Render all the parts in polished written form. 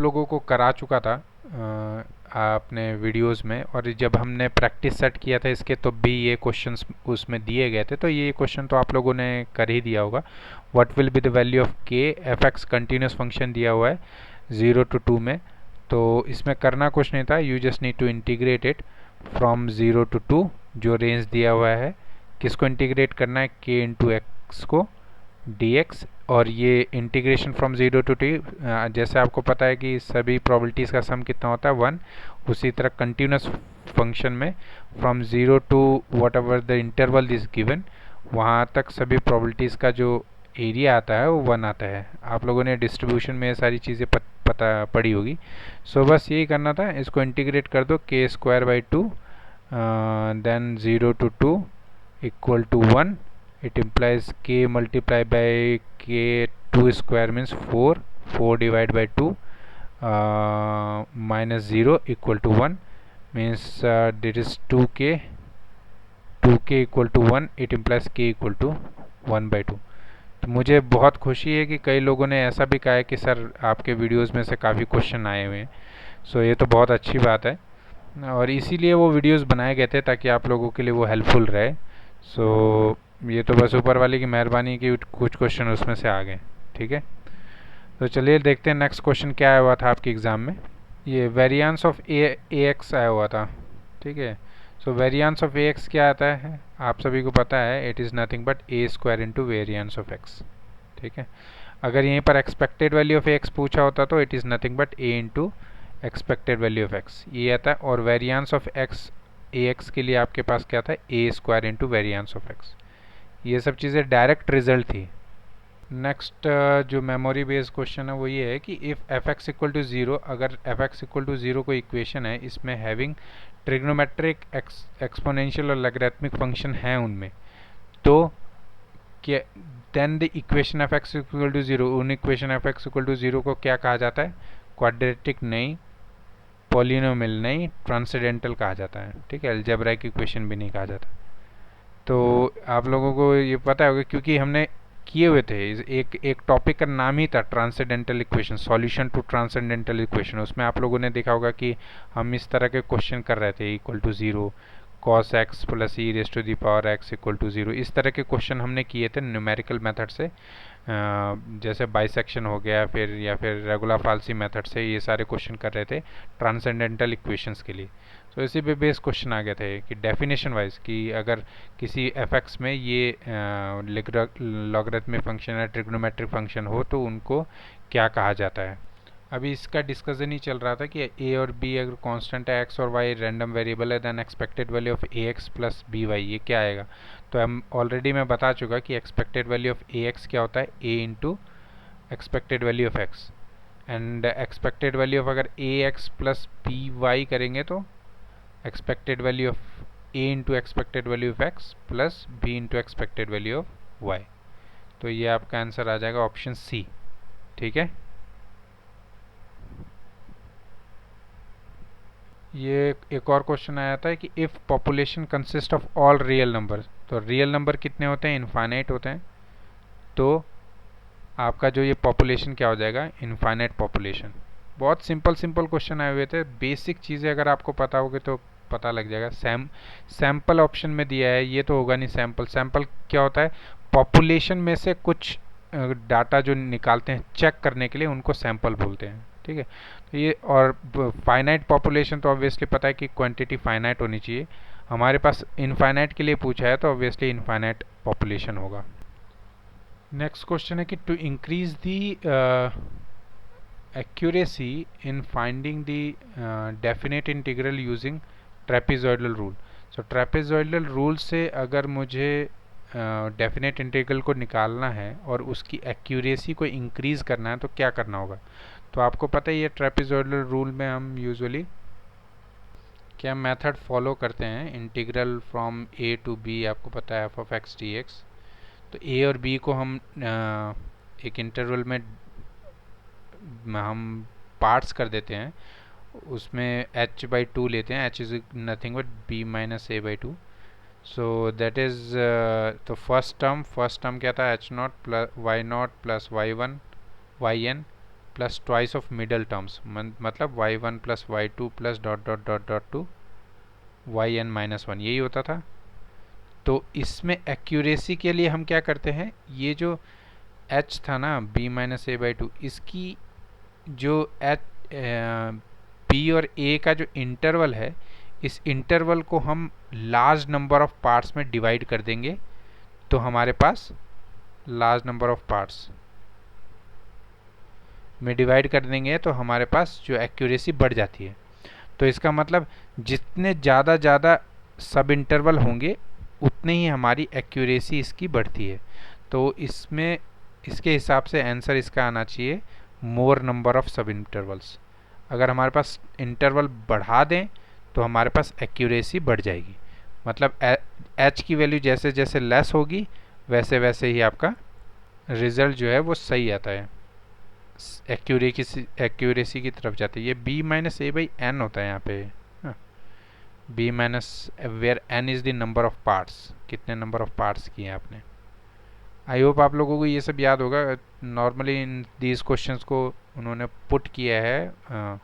लोगों को करा चुका था अपने वीडियोस में, और जब हमने प्रैक्टिस सेट किया था इसके तो भी ये क्वेश्चंस उसमें दिए गए थे, तो ये क्वेश्चन तो आप लोगों ने कर ही दिया होगा। What will be the value of के, एफ एक्स कंटिन्यूस फंक्शन दिया हुआ है 0 to 2 में। तो इसमें करना कुछ नहीं था, you just need to integrate it from 0 to 2, जो रेंज दिया हुआ है। किसको इंटीग्रेट करना है, के इंटू एक्स को dx, और ये इंटीग्रेशन फ्रॉम 0 to t, जैसे आपको पता है कि सभी प्रोबेबिलिटीज़ का सम कितना होता है 1, उसी तरह कंटिन्यूस फंक्शन में from 0 to what ever the interval is given, वहाँ तक सभी प्रोबेबिलिटीज़ का जो एरिया आता है वो 1 आता है। आप लोगों ने डिस्ट्रीब्यूशन में ये सारी चीज़ें पता पड़ी होगी। सो बस यही करना था, इसको इंटीग्रेट कर दो k² by 2 then 0 to 2 equal to 1। it implies k multiply by k2 square means 4 divided by 2 minus 0 equal to 1 means that is 2k equal to 1, it implies k equal to 1/2। तो मुझे बहुत खुशी है कि कई लोगों ने ऐसा भी कहा है कि सर आपके वीडियोस में से काफ़ी क्वेश्चन आए हुए हैं। सो ये तो बहुत अच्छी बात है, और इसीलिए वो वीडियोस बनाए गए थे ताकि आप लोगों के लिए वो हेल्पफुल रहे। सो ये तो बस ऊपर वाले की मेहरबानी की कुछ क्वेश्चन उसमें से आ गए। ठीक है, तो चलिए देखते हैं नेक्स्ट क्वेश्चन क्या आया हुआ था आपके एग्ज़ाम में। ये वेरिएंस ऑफ ए एक्स आया हुआ था। ठीक है, सो वेरिएंस ऑफ ए एक्स क्या आता है, आप सभी को पता है, it is nothing but A square into variance of x. ठीक है, अगर यहीं पर एक्सपेक्टेड वैल्यू ऑफ एक्स पूछा होता तो it is nothing but A into expected value of X, ये आता है। और variance of X A X के लिए आपके पास क्या था, A square into variance of X. ये सब चीज़ें डायरेक्ट रिजल्ट थी। नेक्स्ट जो मेमोरी बेस्ड क्वेश्चन है वो ये है कि if F X equal to zero, अगर F X equal to zero कोई इक्वेशन है, इसमें हैविंग ट्रिग्नोमेट्रिक एक्सपोनेंशियल और लॉगरिथमिक फंक्शन है उनमें, तो क्या then the equation F X equal to zero, उन equation F X equal to zero को क्या कहा जाता है, क्वाड्रेटिक नहीं, पॉलिनोमियल नहीं, ट्रांसेंडेंटल कहा जाता है। ठीक है, अलजेब्राइक इक्वेशन भी नहीं कहा जाता। तो आप लोगों को ये पता होगा क्योंकि हमने किए हुए थे, एक टॉपिक का नाम ही था transcendental equation, solution to transcendental equation. उसमें आप लोगों ने देखा होगा कि हम इस तरह के क्वेश्चन कर रहे थे, equal to zero, cos x plus e raise to the power x equal to zero, इस तरह के क्वेश्चन हमने किए थे न्यूमेरिकल मेथड से, जैसे बाइसेक्शन हो गया फिर, या फिर रेगुलर फाल्सी मेथड से, ये सारे क्वेश्चन कर रहे थे ट्रांसेंडेंटल इक्वेशंस के लिए। तो इसी पे बेस क्वेश्चन आ गए थे कि डेफिनेशन वाइज कि अगर किसी एफ एक्स में ये लॉगरिथमिक फंक्शन या ट्रिग्नोमेट्रिक फंक्शन हो तो उनको क्या कहा जाता है। अभी इसका डिस्कशन ही चल रहा था कि ए और बी अगर कांस्टेंट है, एक्स और वाई रैंडम वेरिएबल है, then expected value of A x plus B y, ये क्या आएगा। तो हम ऑलरेडी मैं बता चुका कि expected value of A X क्या होता है, A into expected value of X, and expected value of अगर A x plus B Y करेंगे तो expected value of A into expected value of X plus B into expected value of Y. तो ये आपका answer आ जाएगा option C. ठीक है, ये एक और क्वेश्चन आया था कि if population consist of all real number, तो रियल नंबर कितने होते हैं, इनफाइनाइट होते हैं, तो आपका जो ये पॉपुलेशन क्या हो जाएगा, इनफाइनाइट पॉपुलेशन। बहुत सिंपल सिंपल क्वेश्चन आए हुए थे, बेसिक चीज़ें अगर आपको पता होगी तो पता लग जाएगा। सैम्पल ऑप्शन में दिया है, ये तो होगा नहीं सैम्पल। सैम्पल क्या होता है, पॉपुलेशन में से कुछ डाटा जो निकालते हैं चेक करने के लिए, उनको सैम्पल बोलते हैं। ठीक है, तो ये और फाइनाइट पॉपुलेशन तो ऑब्वियसली पता है कि क्वांटिटी फाइनाइट होनी चाहिए। हमारे पास इनफाइनाइट के लिए पूछा है तो ऑब्वियसली इनफाइनाइट पॉपुलेशन होगा। नेक्स्ट क्वेश्चन है कि to increase the accuracy in finding the definite integral using trapezoidal rule। so trapezoidal rule से अगर मुझे डेफिनेट इंटीग्रल को निकालना है और उसकी एक्यूरेसी को इंक्रीज करना है तो क्या करना होगा। तो आपको पता ही है ट्रेपेजॉइडल रूल में हम यूजुअली क्या मेथड फॉलो करते हैं, integral from a to b, आपको पता है f of x d x. तो ए और बी को हम एक इंटरवल में हम पार्ट्स कर देते हैं, उसमें h/2 लेते हैं, h is nothing but b minus a/2। So that is तो फर्स्ट टर्म क्या था, h0 plus y0 plus y1 yn plus twice of middle terms, मतलब y1 plus y2 plus dot dot dot dot to yn-1, यही होता था। तो इसमें accuracy के लिए हम क्या करते हैं, ये जो h था ना b minus a by to, इसकी जो b और a का जो इंटरवल है, इस इंटरवल को हम लार्ज नंबर ऑफ पार्ट्स में डिवाइड कर देंगे, तो हमारे पास लार्ज नंबर ऑफ पार्ट्स में डिवाइड कर देंगे तो हमारे पास जो एक्यूरेसी बढ़ जाती है। तो इसका मतलब जितने ज़्यादा सब इंटरवल होंगे उतने ही हमारी एक्यूरेसी इसकी बढ़ती है। तो इसमें इसके हिसाब से आंसर इसका आना चाहिए मोर नंबर ऑफ सब इंटरवल्स। अगर हमारे पास इंटरवल बढ़ा दें तो हमारे पास एक्यूरेसी बढ़ जाएगी, मतलब एच की वैल्यू जैसे जैसे लेस होगी वैसे वैसे ही आपका रिज़ल्ट जो है वो सही आता है, एक्यूरेसी की तरफ जाते हैं। ये b minus a by n होता है यहाँ पे, b minus where n is the number of parts, कितने नंबर ऑफ पार्ट्स किए हैं आपने। आई होप आप लोगों को ये सब याद होगा। नॉर्मली इन दीज क्वेश्चंस को उन्होंने पुट किया है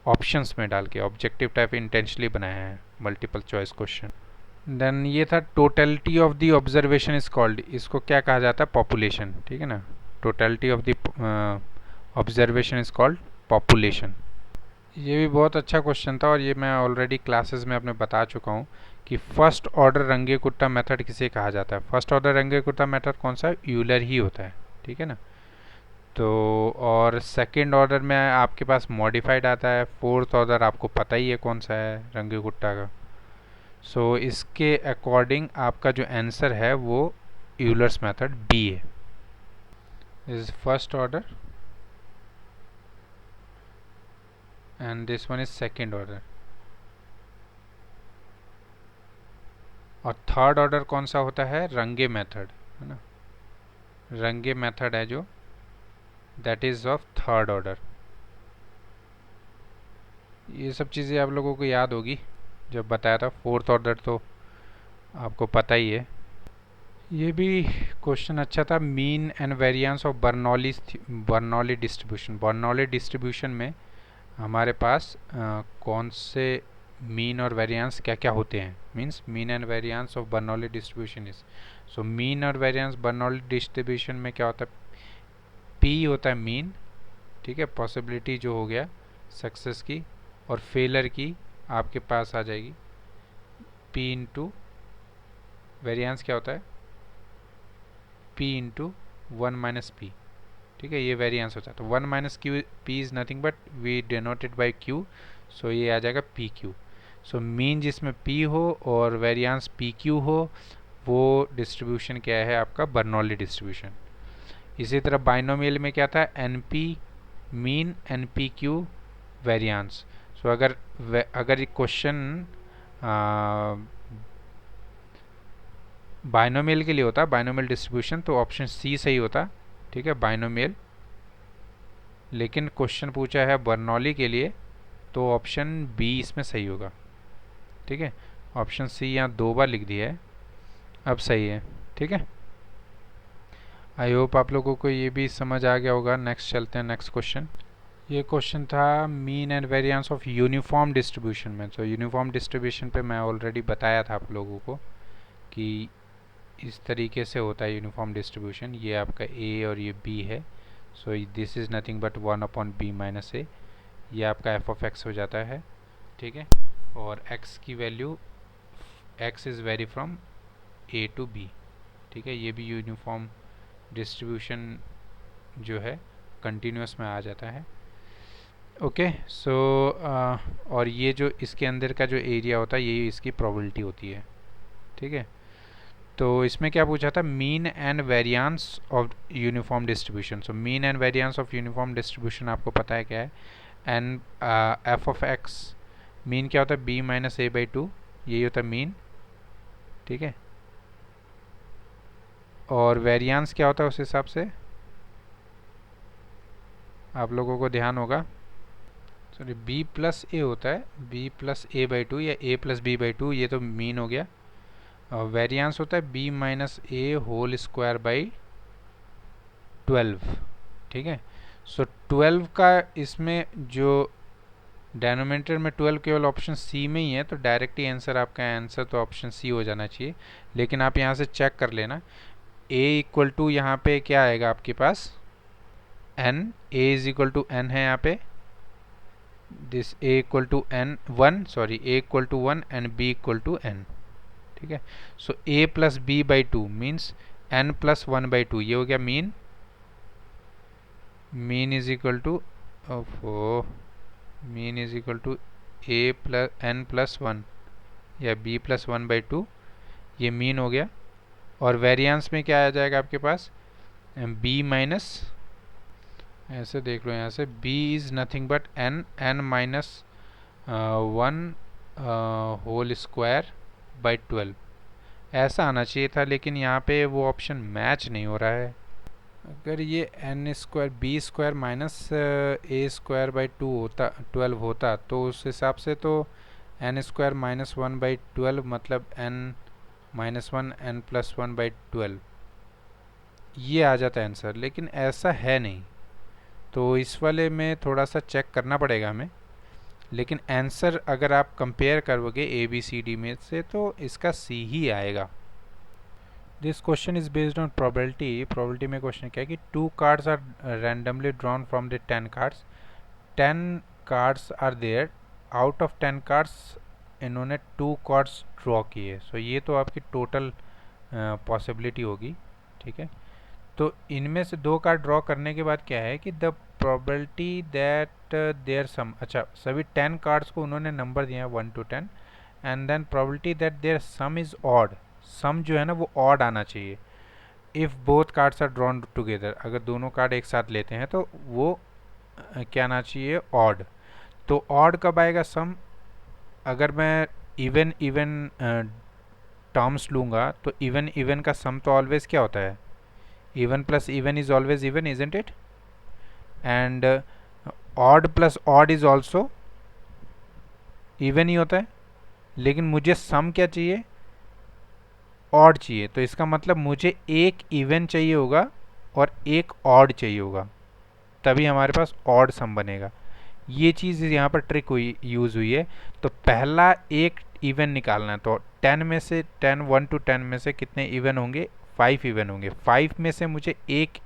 ऑप्शंस में डाल के, ऑब्जेक्टिव टाइप इंटेंशनली बनाया है मल्टीपल चॉइस क्वेश्चन। देन ये था totality of the observation is called, इसको क्या कहा जाता है, पॉपुलेशन, ठीक है ना। Totality of the observation is called population. ये भी बहुत अच्छा क्वेश्चन था और ये मैं ऑलरेडी क्लासेस में अपने बता चुका हूँ कि फर्स्ट ऑर्डर रंगे कुट्टा मेथड किसे कहा जाता है। फर्स्ट ऑर्डर रंगे कुट्टा मेथड कौन सा, यूलर ही होता है, ठीक है ना। तो और सेकंड ऑर्डर में आपके पास मॉडिफाइड आता है, फोर्थ ऑर्डर आपको पता ही है कौन सा है रंगे कुट्टा का। सो इसके अकॉर्डिंग आपका जो आंसर है वो यूलर्स मेथड बी है, is first order and this one is second order। और थर्ड ऑर्डर कौन सा होता है, रंगे मेथड, है ना। रंगे मेथड है जो that is of third order. ये सब चीज़ें आप लोगों को याद होगी जब बताया था। फोर्थ ऑर्डर तो आपको पता ही है। ये भी क्वेश्चन अच्छा था, mean and variance of Bernoulli distribution. Bernoulli distribution में हमारे पास कौन से मीन और वेरिएंस क्या क्या होते हैं, means mean and variance of Bernoulli distribution is. So mean और वेरिएंस बर्नौली डिस्ट्रीब्यूशन में क्या होता है, पी होता है मीन, ठीक है, पॉसिबिलिटी जो हो गया सक्सेस की और फेलर की आपके पास आ जाएगी पी इंटू वेरिएंस क्या होता है, पी इंटू 1 माइनस पी, ठीक है, ये वेरिएंस होता है। तो 1 minus Q P is nothing but we denoted by Q, so ये आ जाएगा पी क्यू। सो मीन जिसमें पी हो और वेरिएंस पी क्यू हो वो डिस्ट्रीब्यूशन क्या है आपका, बर्नौली डिस्ट्रीब्यूशन। इसी तरह बाइनोमियल में क्या था, N P mean N P Q variance. So अगर क्वेश्चन बाइनोमियल के लिए होता, बाइनोमियल डिस्ट्रीब्यूशन, तो ऑप्शन सी सही होता, ठीक है, बाइनोमियल। लेकिन क्वेश्चन पूछा है बर्नौली के लिए तो ऑप्शन बी इसमें सही होगा, ठीक है। ऑप्शन सी यहाँ 2 बार लिख दिया है, अब सही है, ठीक है। आई होप आप लोगों को ये भी समझ आ गया होगा। नेक्स्ट चलते हैं, नेक्स्ट क्वेश्चन। ये क्वेश्चन था mean and variance of uniform distribution में। तो यूनिफॉर्म डिस्ट्रीब्यूशन पे मैं ऑलरेडी बताया था आप लोगों को कि इस तरीके से होता है यूनिफॉर्म डिस्ट्रीब्यूशन। ये आपका ए और ये बी है, so this is nothing but 1 upon B minus A, ये आपका एफ ऑफ एक्स हो जाता है, ठीक है। और एक्स की value, x is vary from a to b, ठीक है। ये भी यूनिफॉर्म डिस्ट्रीब्यूशन जो है कंटिन्यूस में आ जाता है, ओके। सो और ये जो इसके अंदर का जो एरिया होता है यही इसकी प्रोबेबिलिटी होती है, ठीक है। तो इसमें क्या पूछा था, mean and variance of uniform distribution. So mean and variance of uniform distribution आपको पता है क्या है, n f of x, mean क्या होता है, b minus a by two, यही होता है मीन, ठीक है। और वेरिएंस क्या होता है उस हिसाब से आप लोगों को ध्यान होगा, सॉरी बी प्लस ए होता है, b plus a by two या a plus b by two, ये तो मीन हो गया। और वेरिएंस होता है b minus a whole square by 12, ठीक है। सो 12 का इसमें जो डिनोमिनेटर में 12 केवल ऑप्शन सी में ही है, तो डायरेक्ट ही आंसर तो ऑप्शन सी हो जाना चाहिए। लेकिन आप यहाँ से चेक कर लेना, a इक्वल टू यहाँ पे क्या आएगा आपके पास n, a is equal to n है यहाँ पे, this a equal to n 1, sorry a equal to 1 and b equal to n। ठीक है, so a plus b by two means n plus 1 by two, ये हो गया mean. Mean is equal to mean is equal to a plus n plus 1 या b plus 1 by two, ये mean हो गया। और वेरिएंस में क्या आ जाएगा आपके पास, b माइनस, ऐसे देख लो यहाँ से, b is nothing but n minus 1 whole square by 12, ऐसा आना चाहिए था। लेकिन यहाँ पे वो ऑप्शन मैच नहीं हो रहा है। अगर ये n square b square minus a square by 2 होता, 12 होता, तो उस हिसाब से तो n स्क्वायर माइनस 1 बाई 12 मतलब n minus 1 n plus 1 by 12, ये आ जाता है आंसर। लेकिन ऐसा है नहीं, तो इस वाले में थोड़ा सा चेक करना पड़ेगा हमें। लेकिन आंसर अगर आप कंपेयर करोगे ए बी सी डी में से, तो इसका सी ही आएगा। This question is based on probability. Probability में क्वेश्चन क्या है कि 2 cards are randomly drawn from the 10 cards, 10 cards are there, out of 10 cards इन्होंने 2 कार्ड्स ड्रॉ किए। सो ये तो आपकी टोटल पॉसिबिलिटी होगी। ठीक है, तो इनमें से 2 कार्ड ड्रॉ करने के बाद क्या है कि द प्रोबेबिलिटी दैट देयर सम, अच्छा सभी 10 कार्ड्स को उन्होंने नंबर दिया है 1 to 10, and then probability that there sum is odd, sum जो है ना वो ऑड आना चाहिए। If both cards are drawn together, अगर दोनों कार्ड एक साथ लेते हैं तो वो क्या आना चाहिए, ऑड। तो ऑड कब आएगा सम, अगर मैं इवन इवन टर्म्स लूँगा तो इवन इवन का सम तो ऑलवेज क्या होता है, even plus even is always even, isn't it? And odd plus odd is also even ही होता है। लेकिन मुझे सम क्या चाहिए, ऑड चाहिए। तो इसका मतलब मुझे एक इवन चाहिए होगा और एक ऑड चाहिए होगा, तभी हमारे पास ऑड सम बनेगा। ये चीज़ यहाँ पर ट्रिक हुई, यूज़ हुई है। तो पहला एक इवन निकालना है, तो 10 में से 10 1 to 10 में से कितने इवन होंगे, 5 इवन होंगे। 5 में से मुझे एक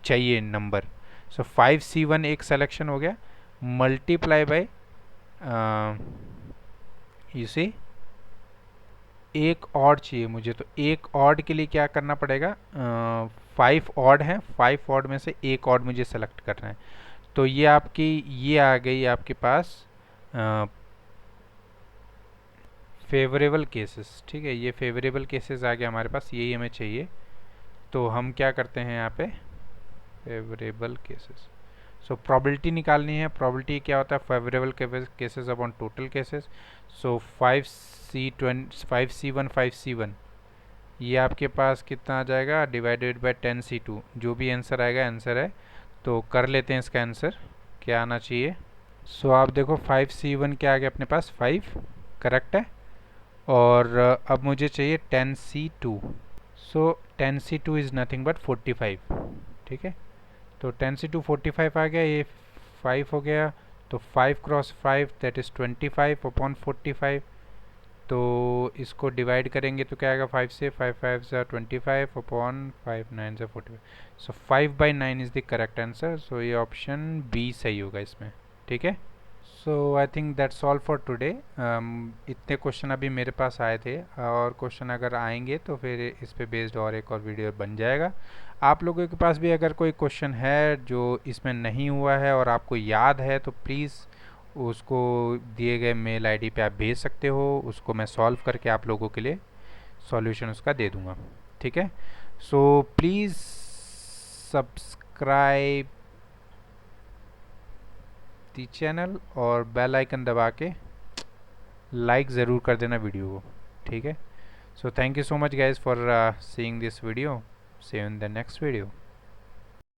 चाहिए नंबर, सो 5C1 एक सिलेक्शन हो गया, मल्टीप्लाई बाय यू सी एक ऑड चाहिए मुझे। तो एक ऑड के लिए क्या करना पड़ेगा, 5 ऑड है, 5 ऑड में से एक ऑड मुझे सेलेक्ट करना है। तो ये आपकी, ये आ गई आपके पास फेवरेबल केसेस। ठीक है, ये फेवरेबल केसेस आ गया हमारे पास, यही हमें चाहिए। तो हम क्या करते हैं यहाँ पे, फेवरेबल केसेस। सो प्रोबेबिलिटी निकालनी है। प्रोबेबिलिटी क्या होता है, favourable cases upon total cases. So 5C1 5C1 ये आपके पास कितना आ जाएगा, डिवाइडेड बाय 10C2, जो भी आंसर आएगा आंसर है। तो कर लेते हैं इसका आंसर क्या आना चाहिए। सो आप देखो 5C1 क्या आ गया अपने पास, 5 करेक्ट है। और अब मुझे चाहिए 10C2। So 10C2 is nothing but 45। ठीक है, तो 10C2 45 आ गया, ये 5 हो गया। तो 5 क्रॉस 5 दैट इज़ 25 अपॉन 45। तो इसको डिवाइड करेंगे तो क्या आएगा, 5 से, 5 5 ज़ा 25 अपॉन 5 9 ज़ा 45। So 5/9 is the correct answer. So ये ऑप्शन बी सही होगा इसमें। ठीक है, so I think that's all for today. इतने क्वेश्चन अभी मेरे पास आए थे, और क्वेश्चन अगर आएंगे तो फिर इस पे बेस्ड और एक और वीडियो बन जाएगा। आप लोगों के पास भी अगर कोई क्वेश्चन है जो इसमें नहीं हुआ है और आपको याद है, तो प्लीज़ उसको दिए गए मेल आईडी पे आप भेज सकते हो। उसको मैं सॉल्व करके आप लोगों के लिए सॉल्यूशन उसका दे दूँगा। ठीक है, so please subscribe the channel और बेल आइकन दबा के लाइक ज़रूर कर देना वीडियो को। ठीक है, so thank you so much guys for seeing this video. See you in the next video.